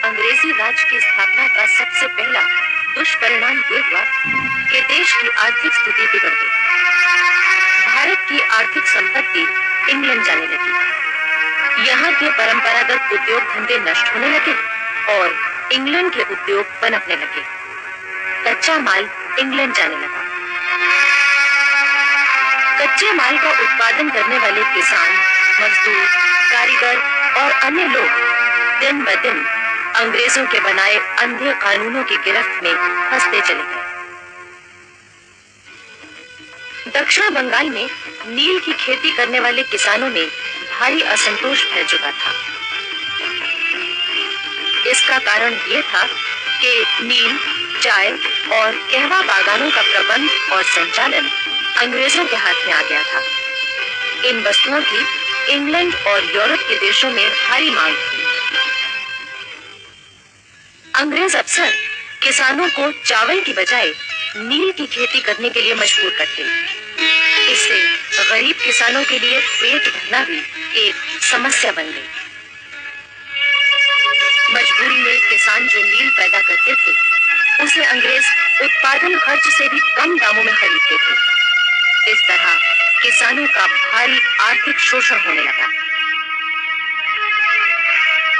अंग्रेजी राज की स्थापना का सबसे पहला दुष्परिणाम ये हुआ कि देश की आर्थिक स्थिति बिगड़ गई। भारत की आर्थिक संपत्ति इंग्लैंड जाने लगी। यहाँ के परंपरागत उद्योग धंधे नष्ट होने लगे और इंग्लैंड के उद्योग पनपने लगे। कच्चा माल इंग्लैंड जाने लगा। कच्चे माल का उत्पादन करने वाले किसान, मजदूर, कारीगर और अन्य लोग दिन ब दिन अंग्रेजों के बनाए अंधे कानूनों की गिरफ्त में फंसते चले गए। दक्षिण बंगाल में नील की खेती करने वाले किसानों में भारी असंतोष फैल चुका था। इसका कारण ये था कि नील, चाय और कहवा बागानों का प्रबंध और संचालन अंग्रेजों के हाथ में आ गया था। इन वस्तुओं की इंग्लैंड और यूरोप के देशों में भारी मांग थी। अंग्रेज अफसर किसानों को चावल की बजाय नील की खेती करने के लिए मजबूर करते। इससे गरीब किसानों के लिए पेट भरना भी एक समस्या बन गई। मजबूरी में किसान जो नील पैदा करते थे, उसे अंग्रेज उत्पादन खर्च से भी कम दामों में खरीदते थे। इस तरह किसानों का भारी आर्थिक शोषण होने लगा।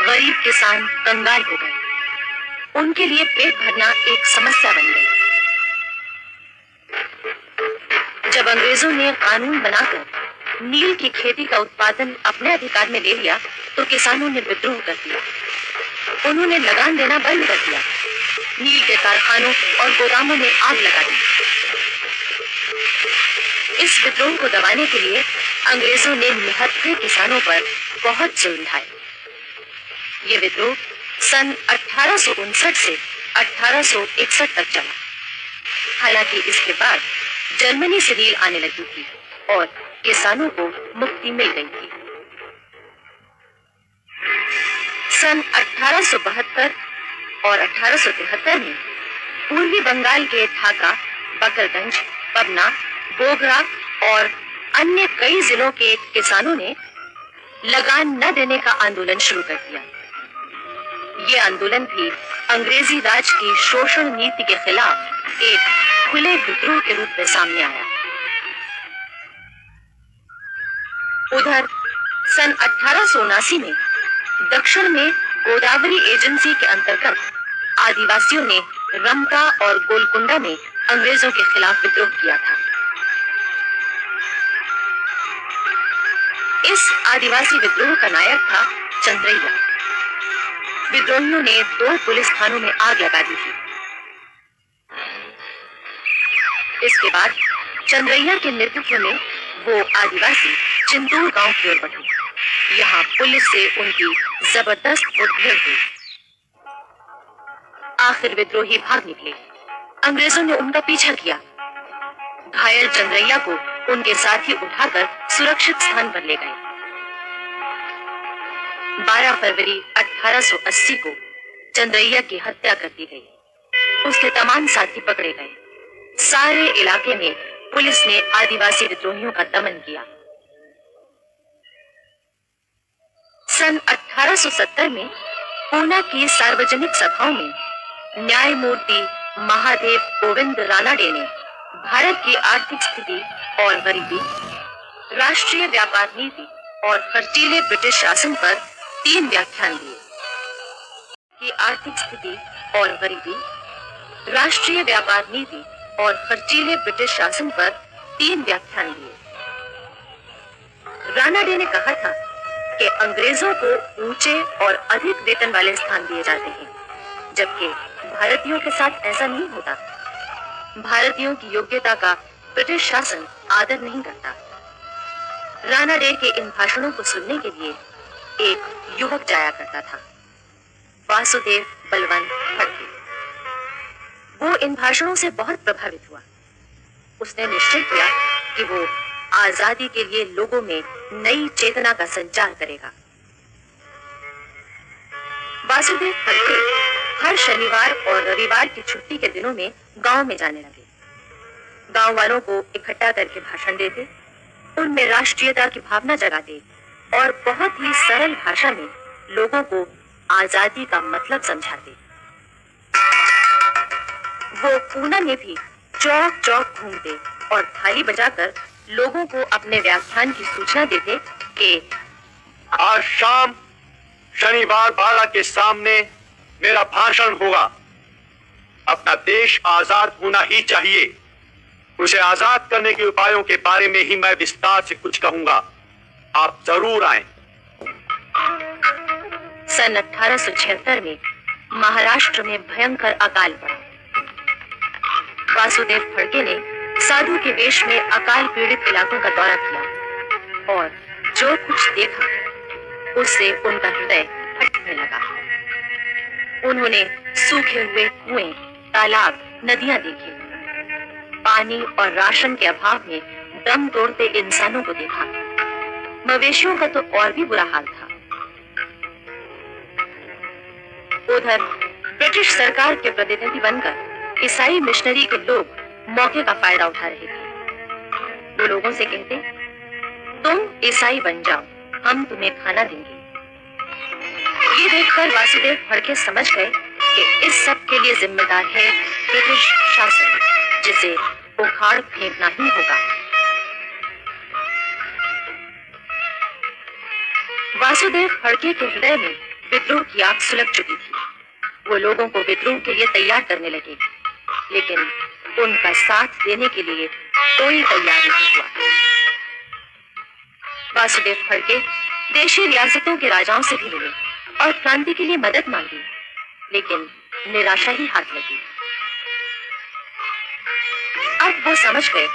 गरीब किसान कंगाल हो गए। उनके लिए पेट भरना एक समस्या बन गई। जब अंग्रेजों ने कानून बनाकर नील की खेती का उत्पादन अपने अधिकार में ले लिया, तो किसानों ने विद्रोह कर दिया। उन्होंने लगान देना बंद कर दिया। नील के कारखानों और गोदामों में आग लगा दी। इस विद्रोह को दबाने के लिए अंग्रेजों ने निहत्थे किसानों पर बहुत जुल्म ढाए। ये विद्रोह सन 1859 से 1861 तक चला। हालांकि इसके बाद जर्मनी से नील आने लगी थी और किसानों को मुक्ति मिल गई थी। सन 1872 और 1873 में पूर्वी बंगाल के ढाका, बकरगंज, पबना, बोगरा और अन्य कई जिलों के किसानों ने लगान न देने का आंदोलन शुरू कर दिया। ये आंदोलन भी अंग्रेजी राज की शोषण नीति के खिलाफ एक खुले विद्रोह के रूप में सामने आया। उधर सन 1879 में दक्षिण में गोदावरी एजेंसी के अंतर्गत आदिवासियों ने रमका और गोलकुंडा में अंग्रेजों के खिलाफ विद्रोह किया था। इस आदिवासी विद्रोह का नायक था चंद्रैया। विद्रोहियों ने 2 पुलिस थानों में आग लगा दी थी। इसके बाद चंद्रैया के नेतृत्व में वो आदिवासी चिंतूर गांव की ओर बढ़े। यहाँ पुलिस से उनकी जबरदस्त मुठभेड़ हुई। आखिर विद्रोही भाग निकले। अंग्रेजों ने उनका पीछा किया। घायल चंद्रैया को उनके साथी उठाकर सुरक्षित स्थान पर ले गए। 12 फरवरी 1880 को चंद्रैया की हत्या कर दी गई। उसके तमाम साथी पकड़े गए। सारे इलाके में पुलिस ने आदिवासी विद्रोहियों का दमन किया। सन 1870 में पूना की सार्वजनिक सभाओं में न्यायमूर्ति महादेव गोविंद रानाडे ने भारत की आर्थिक स्थिति और गरीबी, राष्ट्रीय व्यापार नीति और खर्चीले ब्रिटिश शासन पर 3 व्याख्यान दिए। कि आर्थिक स्थिति और गरीबी, राष्ट्रीय व्यापार नीति और खर्चीले ब्रिटिश शासन पर 3 व्याख्यान दिए। रानाडे ने कहा था कि अंग्रेजों को ऊंचे और अधिक वेतन वाले स्थान दिए जाते हैं, जबकि भारतीयों के साथ ऐसा नहीं होता। भारतीयों की योग्यता का ब्रिटिश शासन आदर नहीं करता। रानाडे के इन भाषणों को सुनने के लिए एक युवक जाया करता था, वासुदेव बलवंत फडके। वो इन भाषणों से बहुत प्रभावित हुआ। उसने निश्चय किया कि वो आजादी के लिए लोगों में नई चेतना का संचार करेगा। वासुदेव फडके हर शनिवार और रविवार की छुट्टी के दिनों में गांव में जाने लगे। गांव वालों को इकट्ठा करके भाषण देते, उनमें राष्ट्रीयता की भावना जगाते और बहुत ही सरल भाषा में लोगों को आजादी का मतलब समझाते। वो पूना में भी चौक चौक घूमते और थाली बजाकर लोगों को अपने व्याख्यान की सूचना देते कि आज शाम शनिवार बाड़ा के सामने मेरा भाषण होगा। अपना देश आजाद होना ही चाहिए। उसे आजाद करने के उपायों के बारे में ही मैं विस्तार से कुछ कहूंगा। आप जरूर आएं। सन 1876 में महाराष्ट्र में भयंकर अकाल पड़ा। वासुदेव फड़के ने साधु के वेश में अकाल पीड़ित इलाकों का दौरा किया और जो कुछ देखा उससे उनका हृदय फटने लगा। उन्होंने सूखे हुए कुएं, तालाब, नदियां देखी। पानी और राशन के अभाव में दम तोड़ते इंसानों को देखा। मवेशियों का तो और भी बुरा हाल था। उधर ब्रिटिश सरकार के प्रतिनिधि बनकर ईसाई मिशनरी के लोग मौके का फायदा उठा रहे थे। वो लोगों से कहते, तुम ईसाई बन जाओ, हम तुम्हें खाना देंगे। ये देखकर वासुदेव फड़के समझ गए कि इस सब के लिए जिम्मेदार है ब्रिटिश शासन, जिसे उखाड़ फेंकना ही होगा। वासुदेव फड़के के हृदय में विद्रोह की आग सुलग चुकी थी। वो लोगों को विद्रोह के लिए तैयार करने लगे, लेकिन उनका साथ देने के लिए कोई तैयार नहीं हुआ। वासुदेव फड़के देशी रियासतों के राजाओं से भी मिले और क्रांति के लिए मदद मांगी, लेकिन निराशा ही हाथ लगी। अब वो समझ गए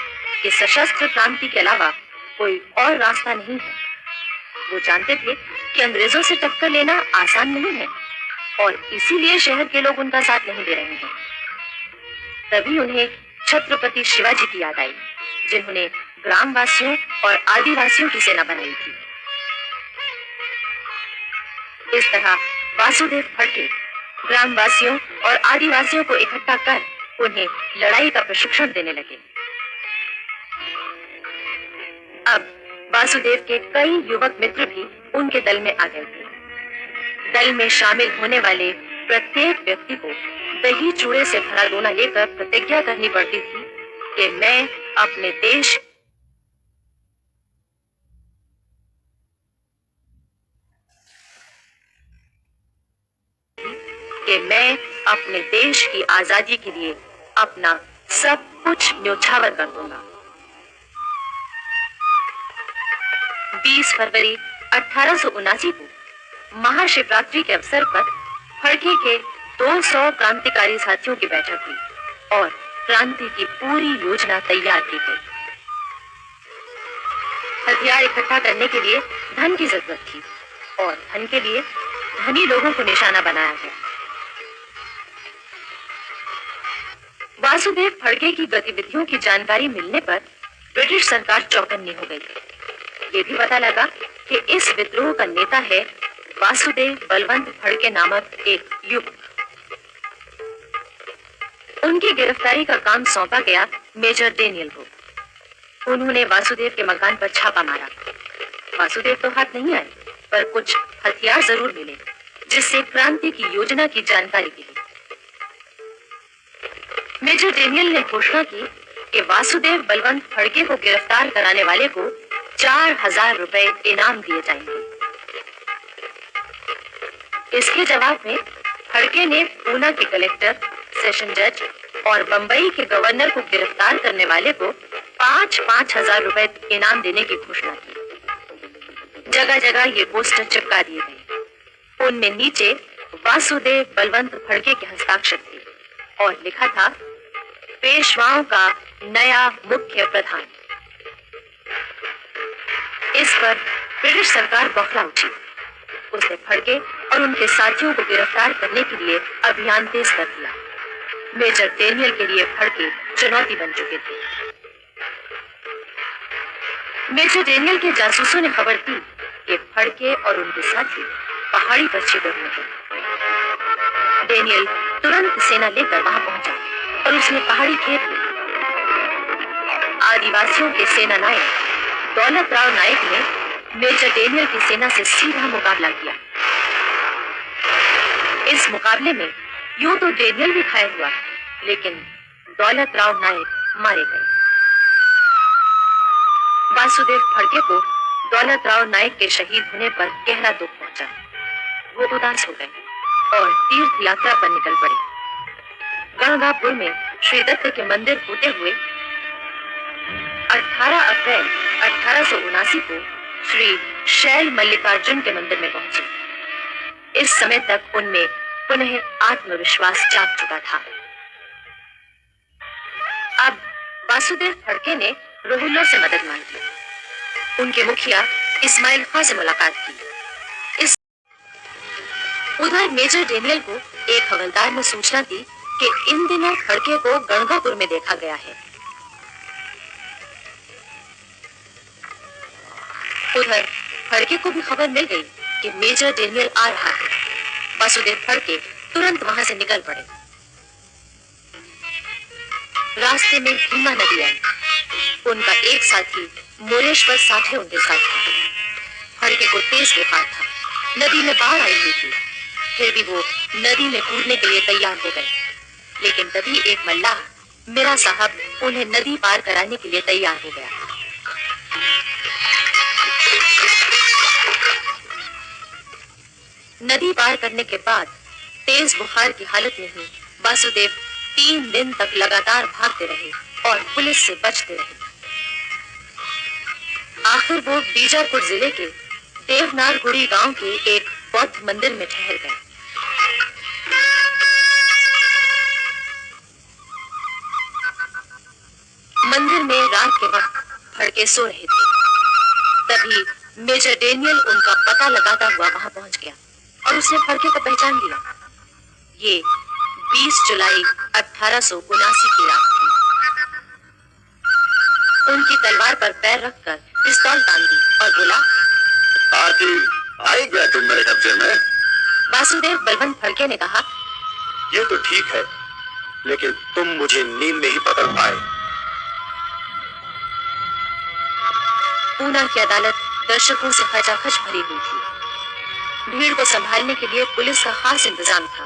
कि सशस्त्र क्रांति के अलावा कोई और रास्ता नहीं है। वो जानते थे कि अंग्रेजों से टक्कर लेना आसान नहीं है और इसीलिए शहर के लोग उनका साथ नहीं दे रहे हैं। तभी उन्हें छत्रपति शिवाजी की याद आई, जिन्होंने ग्रामवासियों और आदिवासियों की सेना बनाई थी। इस तरह वासुदेव फड़के ग्रामवासियों और आदिवासियों को इकट्ठा कर उन्हें लड़ाई का प्रशिक्षण देने लगे। अब वासुदेव के कई युवक मित्र भी उनके दल में आ गए थे। दल में शामिल होने वाले प्रत्येक व्यक्ति को दही चूड़े से भरा दोना लेकर प्रतिज्ञा करनी पड़ती थी कि मैं अपने देश की आजादी के लिए अपना सब कुछ न्योछावर कर दूंगा। 20 फरवरी 1879 को महाशिवरात्रि के अवसर पर फड़के के 200 क्रांतिकारी साथियों की बैठक हुई और क्रांति की पूरी योजना तैयार की गई। हथियार इकट्ठा करने के लिए धन की जरूरत थी और धन के लिए धनी लोगों को निशाना बनाया गया। वासुदेव फड़के की गतिविधियों की जानकारी मिलने पर ब्रिटिश सरकार चौकन्नी हो गई। ये भी पता लगा कि इस विद्रोह का नेता है वासुदेव बलवंत फड़के नामक एक युवक। उनकी गिरफ्तारी का काम सौंपा गया मेजर डेनियल को। उन्होंने वासुदेव के मकान पर छापा मारा। वासुदेव तो हाथ नहीं आए, पर कुछ हथियार जरूर मिले, जिससे क्रांति की योजना की जानकारी मिली। मेजर डेनियल ने घोषणा की कि वासुदेव बलवंत फड़के को गिरफ्तार कराने वाले को 4000 रुपए इनाम दिए जाएंगे। इसके जवाब में फड़के ने पूना के कलेक्टर, सेशन जज और बंबई के गवर्नर को गिरफ्तार करने वाले को 5-5 हजार रुपए इनाम देने की घोषणा की। जगह जगह ये पोस्टर चिपका दिए गए। उनमें नीचे वासुदेव बलवंत फड़के के हस्ताक्षर थे और लिखा था, पेशवाओं का नया मुख्य प्रधान। इस पर ब्रिटिश सरकार बौखला उठी। उसने फड़के और उनके साथियों को गिरफ्तार करने के लिए अभियान तेज कर दिया। मेजर डेनियल के लिए फड़के चुनौती बन चुके थे। मेजर डेनियल के जासूसों ने खबर दी कि फड़के और उनके साथी पहाड़ी पर छिपे हुए हैं। डेनियल तुरंत सेना लेकर वहां पहुंचा और उसने पहाड़ी घेर ली। आदिवासियों के सेना नायक दौलत राव नायक ने मेजर डेनियल की सेना से सीधा मुकाबला किया। इस मुकाबले में यूं तो डेनियल भी घायल हुआ, लेकिन दौलत राव नायक मारे गए। वासुदेव फड़के को दौलत राव नायक के शहीद होने पर गहरा दुख पहुंचा। वो उदास हो गए और तीर्थ यात्रा पर निकल पड़े। गंगापुर में श्री दत्त के मंदिर होते हुए 18 अप्रैल 1879 को श्री शैल मल्लिकार्जुन के मंदिर में पहुंचे। इस समय तक उनमें पुनः आत्मविश्वास जाग चुका था। अब वासुदेव फड़के ने रोहिल्ला से मदद मांगी। उनके मुखिया इस्माइल खां से मुलाकात की। उधर मेजर डेनियल को एक हवलदार ने सूचना दी कि इन दिनों फड़के को गंगापुर में देखा गया है। उधर फड़के को भी खबर मिल गई कि मेजर डेनियल आ रहा है। वासुदेव फड़के तुरंत वहां से निकल पड़े। रास्ते में भीमा नदी आई। उनका एक साथी मोरेश्वर साठे उनके साथ था। फड़के को तेज बुखार था। नदी में बाढ़ आई हुई थी, फिर भी वो नदी में कूदने के लिए तैयार हो गए। लेकिन तभी एक मल्लाह मीरा साहब उन्हें नदी पार कराने के लिए तैयार हो गया। नदी पार करने के बाद तेज बुखार की हालत में ही वासुदेव 3 दिन तक लगातार भागते रहे और पुलिस से बचते रहे। आखिर वो बीजापुर जिले के देवनारगुड़ी गांव के एक बौद्ध मंदिर में ठहर गए। मंदिर में रात के वक्त फड़के सो रहे थे। तभी मेजर डेनियल उनका पता लगाता हुआ वहां पहुंच गया और उसने फड़के को पहचान लिया। ये 20 जुलाई 1879 की रात थी। उनकी तलवार पर पैर रखकर पिस्तौल तान दी और बोला, आई गया तुम मेरे कब्जे में। वासुदेव बलवंत फड़के ने कहा, ये तो ठीक है, लेकिन तुम मुझे नींद में ही पकड़ पाए। पूना की अदालत दर्शकों से खचाखच भरी हुई थी। भीड़ को संभालने के लिए पुलिस का खास इंतजाम था।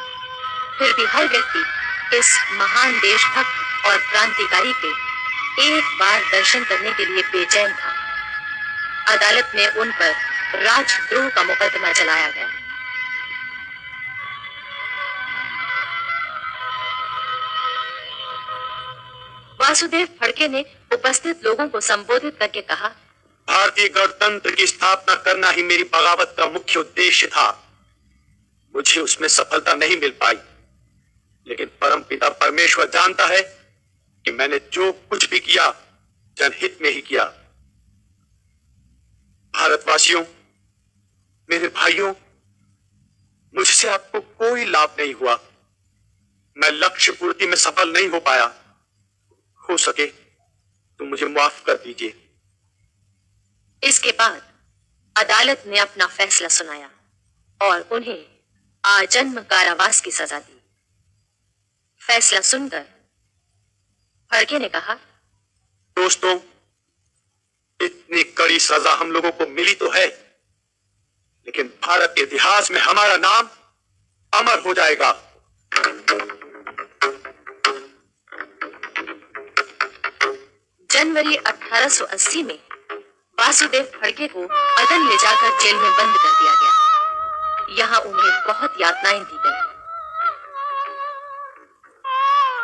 फिर भी हर व्यक्ति इस महान देशभक्त और क्रांतिकारी के एक बार दर्शन करने के लिए बेचैन था। अदालत में उन पर राजद्रोह का मुकदमा चलाया गया। वासुदेव फड़के ने उपस्थित लोगों को संबोधित करके कहा, भारतीय गणतंत्र की स्थापना करना ही मेरी बगावत का मुख्य उद्देश्य था। मुझे उसमें सफलता नहीं मिल पाई, लेकिन परमपिता परमेश्वर जानता है कि मैंने जो कुछ भी किया जनहित में ही किया। भारतवासियों, मेरे भाइयों, मुझसे आपको कोई लाभ नहीं हुआ। मैं लक्ष्य पूर्ति में सफल नहीं हो पाया। हो सके तो मुझे माफ कर दीजिए। इसके बाद अदालत ने अपना फैसला सुनाया और उन्हें आजन्म कारावास की सजा दी। फैसला सुनकर फड़के ने कहा, दोस्तों, इतनी कड़ी सजा हम लोगों को मिली तो है, लेकिन भारत के इतिहास में हमारा नाम अमर हो जाएगा। जनवरी 1880 में वासुदेव फड़के को अदन ले जाकर जेल में बंद कर दिया गया। यहाँ उन्हें बहुत यातनाएं दी गई।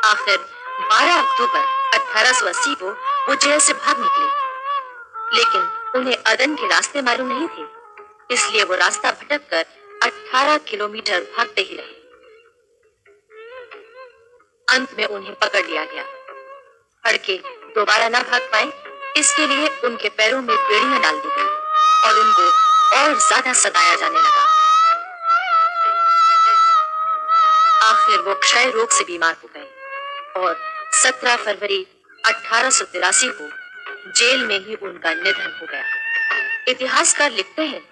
आखिर 12 अक्टूबर 1880 को वो जेल से भाग निकले, लेकिन उन्हें अदन के रास्ते मालूम नहीं थे, इसलिए वो रास्ता भटककर 18 किलोमीटर भागते ही रहे। अंत में उन्हें पकड़ लिया गया। फड़के दोबारा न भाग पाए, इसके लिए उनके पैरों में बेड़ियां डाल दी गई और उनको और ज्यादा सताया जाने लगा। आखिर वो क्षय रोग से बीमार हो गए और 17 फरवरी 1883 को जेल में ही उनका निधन हो गया। इतिहासकार लिखते हैं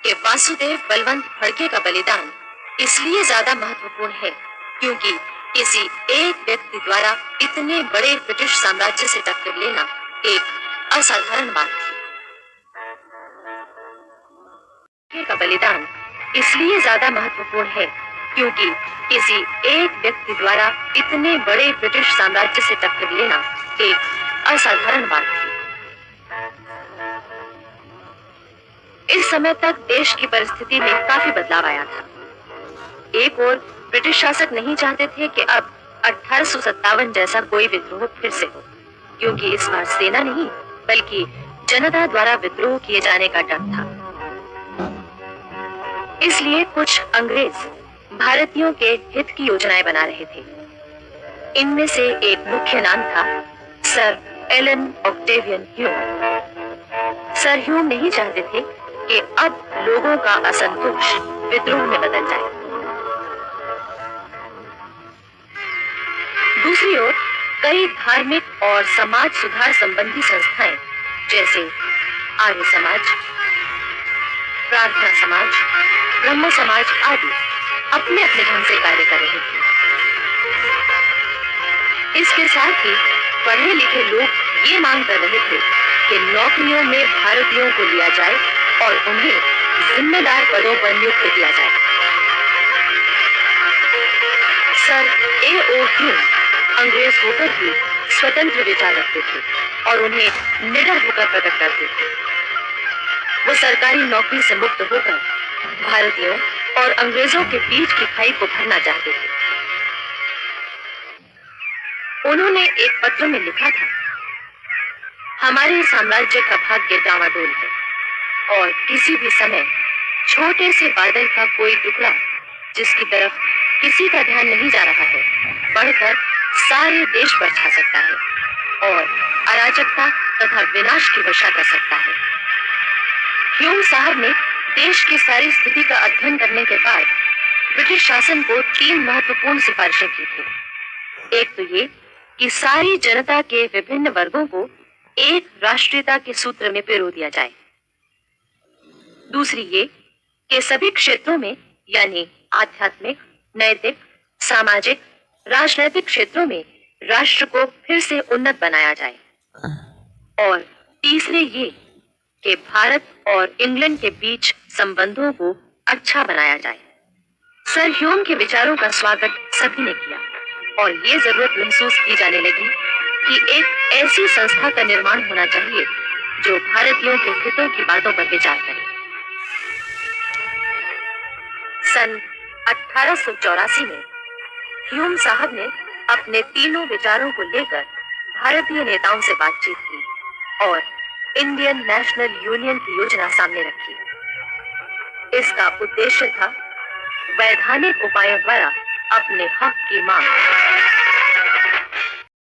कि वासुदेव बलवंत फड़के का बलिदान इसलिए ज्यादा महत्वपूर्ण है क्योंकि किसी एक व्यक्ति द्वारा इतने बड़े ब्रिटिश साम्राज्य से टक्कर लेना एक असाधारण बात थी। फड़के का बलिदान इसलिए ज्यादा महत्वपूर्ण है क्योंकि किसी एक व्यक्ति द्वारा इतने बड़े ब्रिटिश साम्राज्य से टक्कर लेना एक असाधारण बात थी। इस समय तक देश की परिस्थिति में काफी बदलाव आया था। एक ओर ब्रिटिश शासक नहीं चाहते थे कि अब 1857 जैसा कोई विद्रोह फिर से हो, क्योंकि इस बार सेना नहीं बल्कि जनता द्वारा विद्रोह किए जाने का डर था। इसलिए कुछ अंग्रेज भारतीयों के हित की योजनाएं बना रहे थे। इनमें से एक मुख्य नाम था sir Allan Octavian Hume. Sir Hume नहीं चाहते थे कि अब लोगों का असंतोष विद्रोह में बदल जाए। दूसरी ओर कई धार्मिक और समाज सुधार संबंधी संस्थाएं जैसे आर्य समाज, प्रार्थना समाज, ब्रह्म समाज आदि अपने अपने ढंग से कार्य कर रहे थे। इसके साथ ही पढ़े लिखे लोग ये मांग कर रहे थे कि नौकरियों में भारतीयों को लिया जाए और उन्हें जिम्मेदार पदों पर नियुक्त किया जाए। Sir A.O. ह्यूम अंग्रेज होकर भी स्वतंत्र विचार रखते थे और उन्हें निडर होकर प्रकट करते थे। वो सरकारी नौकरी से मुक्त होकर भारतीयों और अंग्रेजों के बीच की खाई को भरना चाहते थे। उन्होंने एक पत्र में लिखा था, हमारे साम्राज्य का भाग्य डामाडोल है और किसी भी समय छोटे से बादल का कोई टुकड़ा जिसकी तरफ किसी का ध्यान नहीं जा रहा है बढ़कर सारे देश पर छा सकता है और अराजकता तथा विनाश की वर्षा कर सकता है। ह्यूम साहब ने देश की सारी स्थिति का अध्ययन करने के बाद ब्रिटिश शासन को 3 महत्वपूर्ण सिफारिशें की थी। एक तो ये कि सारी जनता के विभिन्न वर्गों को एक राष्ट्रीयता के सूत्र में पिरो दिया जाए। दूसरी ये कि सभी क्षेत्रों में यानी आध्यात्मिक, नैतिक, सामाजिक, राजनैतिक क्षेत्रों में राष्ट्र को फिर से उन्नत बनाया जाए। और तीसरे ये कि भारत और इंग्लैंड के बीच संबंधों को अच्छा बनाया जाए। सर ह्यूम के विचारों का स्वागत सभी ने किया और ये जरूरत महसूस की जाने लगी कि एक ऐसी संस्था का निर्माण होना चाहिए जो भारतीयों के हितों की बातों पर विचार करे। सन 1884 में ह्यूम साहब ने अपने तीनों विचारों को लेकर भारतीय नेताओं से बातचीत की और इंडियन नेशनल यूनियन की योजना सामने रखी। इसका उद्देश्य था वैधानिक उपायों द्वारा अपने हक की मांग